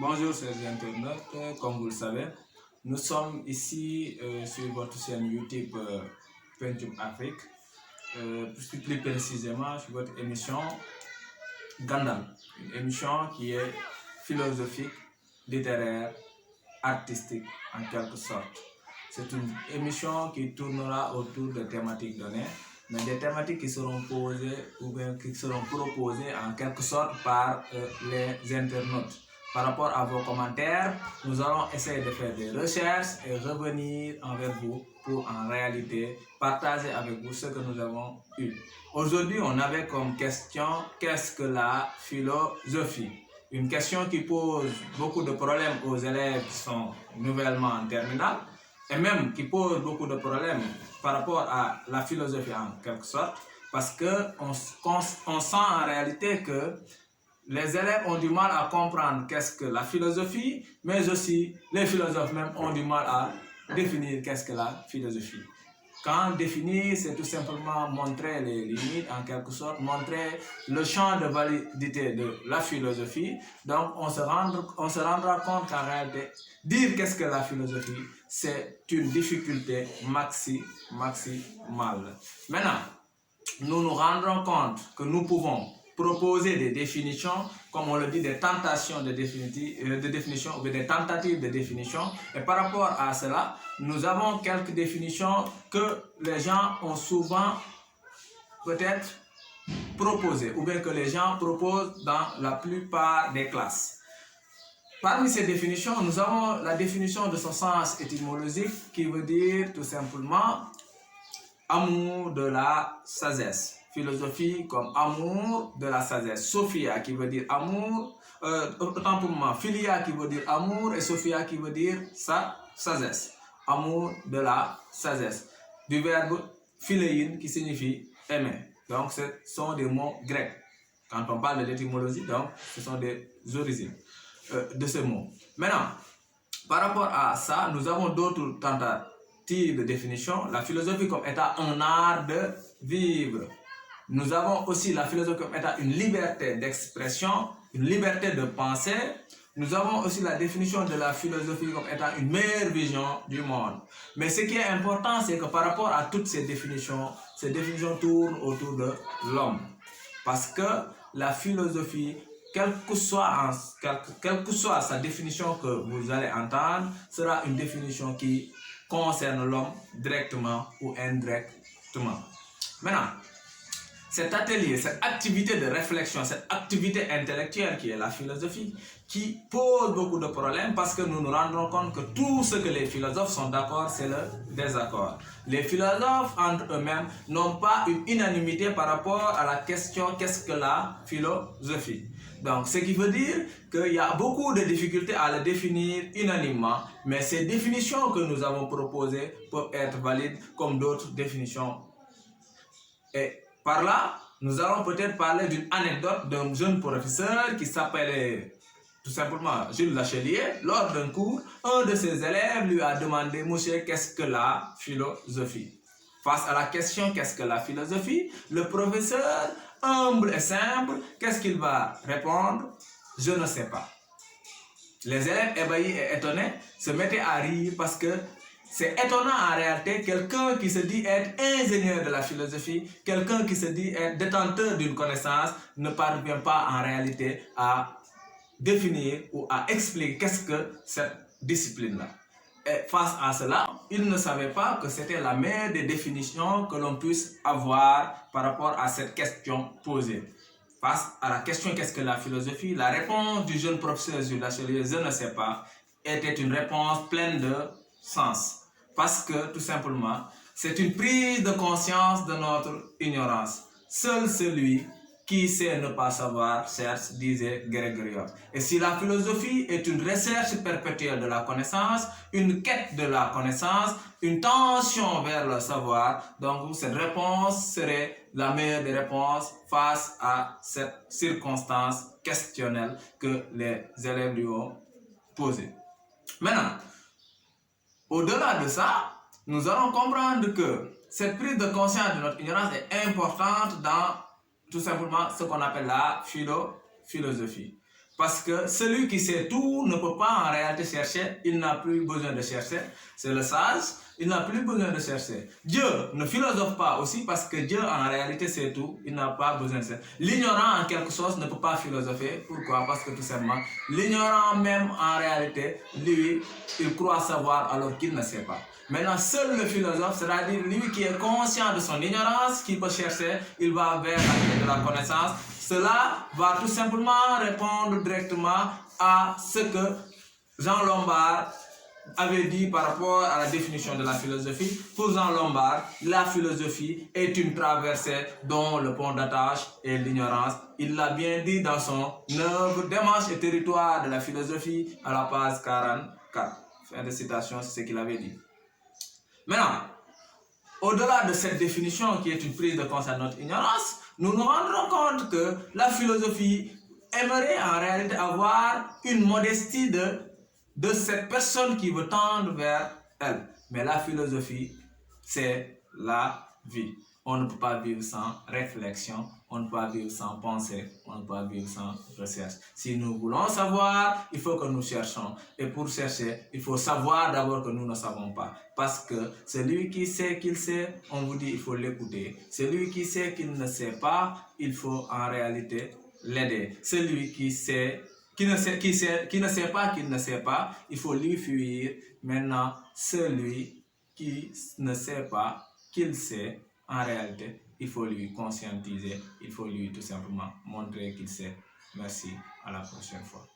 Bonjour chers internautes, comme vous le savez, nous sommes ici sur votre chaîne YouTube Pentium Afrique, plus précisément sur votre émission Gandam, une émission qui est philosophique, littéraire, artistique en quelque sorte. C'est une émission qui tournera autour de thématiques données, mais des thématiques qui seront posées ou bien qui seront proposées en quelque sorte par les internautes. Par rapport à vos commentaires, nous allons essayer de faire des recherches et revenir envers vous pour en réalité partager avec vous ce que nous avons eu. Aujourd'hui, on avait comme question qu'est-ce que la philosophie? Une question qui pose beaucoup de problèmes aux élèves qui sont nouvellement en terminale et même qui pose beaucoup de problèmes par rapport à la philosophie en quelque sorte, parce qu'on sent en réalité que les élèves ont du mal à comprendre qu'est-ce que la philosophie, mais aussi les philosophes même ont du mal à définir qu'est-ce que la philosophie. Quand définir, c'est tout simplement montrer les limites, en quelque sorte, montrer le champ de validité de la philosophie. Donc, on se rendra compte qu'en réalité, dire qu'est-ce que la philosophie, c'est une difficulté maximale. Maintenant, nous nous rendrons compte que nous pouvons proposer des définitions, comme on le dit, des tentations de définition ou des tentatives de définition. Et par rapport à cela, nous avons quelques définitions que les gens ont souvent peut-être proposées ou bien que les gens proposent dans la plupart des classes. Parmi ces définitions, nous avons la définition de son sens étymologique qui veut dire tout simplement amour de la sagesse. Philosophie comme amour de la sagesse. Sophia qui veut dire amour, autant pour moi, philia qui veut dire amour et Sophia qui veut dire sagesse. Amour de la sagesse. Du verbe philein qui signifie aimer. Donc ce sont des mots grecs. Quand on parle de l'étymologie, donc ce sont des origines de ce mot. Maintenant, par rapport à ça, nous avons d'autres tentatives de définition. La philosophie comme étant un art de vivre. Nous avons aussi la philosophie comme étant une liberté d'expression, une liberté de penser. Nous avons aussi la définition de la philosophie comme étant une meilleure vision du monde. Mais ce qui est important, c'est que par rapport à toutes ces définitions tournent autour de l'homme. Parce que la philosophie, quelle que soit sa définition que vous allez entendre, sera une définition qui concerne l'homme directement ou indirectement. Maintenant, cet atelier, cette activité de réflexion, cette activité intellectuelle qui est la philosophie, qui pose beaucoup de problèmes parce que nous nous rendons compte que tout ce que les philosophes sont d'accord, c'est le désaccord. Les philosophes entre eux-mêmes n'ont pas une unanimité par rapport à la question qu'est-ce que la philosophie. Donc, ce qui veut dire qu'il y a beaucoup de difficultés à le définir unanimement, mais ces définitions que nous avons proposées peuvent être valides comme d'autres définitions. Et par là, nous allons peut-être parler d'une anecdote d'un jeune professeur qui s'appelait tout simplement Jules Lachelier. Lors d'un cours, un de ses élèves lui a demandé « Monsieur, qu'est-ce que la philosophie ?» Face à la question « Qu'est-ce que la philosophie ?» le professeur, humble et simple, qu'est-ce qu'il va répondre? « Je ne sais pas. » Les élèves ébahis et étonnés se mettaient à rire parce que c'est étonnant en réalité, quelqu'un qui se dit être ingénieur de la philosophie, quelqu'un qui se dit être détenteur d'une connaissance, ne parvient pas en réalité à définir ou à expliquer qu'est-ce que cette discipline-là. Et face à cela, il ne savait pas que c'était la meilleure des définitions que l'on puisse avoir par rapport à cette question posée. Face à la question qu'est-ce que la philosophie, la réponse du jeune professeur Jules Lachelier, je ne sais pas, était une réponse pleine de sens. Parce que, tout simplement, c'est une prise de conscience de notre ignorance. Seul celui qui sait ne pas savoir cherche, disait Grégoriot. Et si la philosophie est une recherche perpétuelle de la connaissance, une quête de la connaissance, une tension vers le savoir, donc cette réponse serait la meilleure des réponses face à cette circonstance questionnelle que les élèves lui ont posée. Maintenant, au-delà de ça, nous allons comprendre que cette prise de conscience de notre ignorance est importante dans tout simplement ce qu'on appelle la philosophie. Parce que celui qui sait tout ne peut pas en réalité chercher, il n'a plus besoin de chercher. C'est le sage, il n'a plus besoin de chercher. Dieu ne philosophe pas aussi parce que Dieu en réalité sait tout, il n'a pas besoin de chercher. L'ignorant en quelque chose ne peut pas philosopher. Pourquoi? Parce que tout simplement, l'ignorant même en réalité, lui, il croit savoir alors qu'il ne sait pas. Maintenant, seul le philosophe, c'est-à-dire lui qui est conscient de son ignorance, qui peut chercher, il va vers la quête de la connaissance. Cela va tout simplement répondre directement à ce que Jean Lombard avait dit par rapport à la définition de la philosophie. Pour Jean Lombard, la philosophie est une traversée dont le pont d'attache est l'ignorance. Il l'a bien dit dans son œuvre Démarche et territoire de la philosophie à la page 44. Fin de citation, c'est ce qu'il avait dit. Maintenant, au-delà de cette définition qui est une prise de conscience de notre ignorance, nous nous rendrons compte que la philosophie aimerait en réalité avoir une modestie de cette personne qui veut tendre vers elle. Mais la philosophie, c'est la vie. On ne peut pas vivre sans réflexion, on ne peut pas vivre sans pensée, on ne peut pas vivre sans recherche. Si nous voulons savoir, il faut que nous cherchions. Et pour chercher, il faut savoir d'abord que nous ne savons pas. Parce que celui qui sait qu'il sait, on vous dit il faut l'écouter. Celui qui sait qu'il ne sait pas, il faut en réalité l'aider. Celui qui ne sait pas qu'il ne sait pas, il faut lui fuir. Maintenant, celui qui ne sait pas qu'il sait, en réalité, il faut lui conscientiser, il faut lui tout simplement montrer qu'il sait. Merci, à la prochaine fois.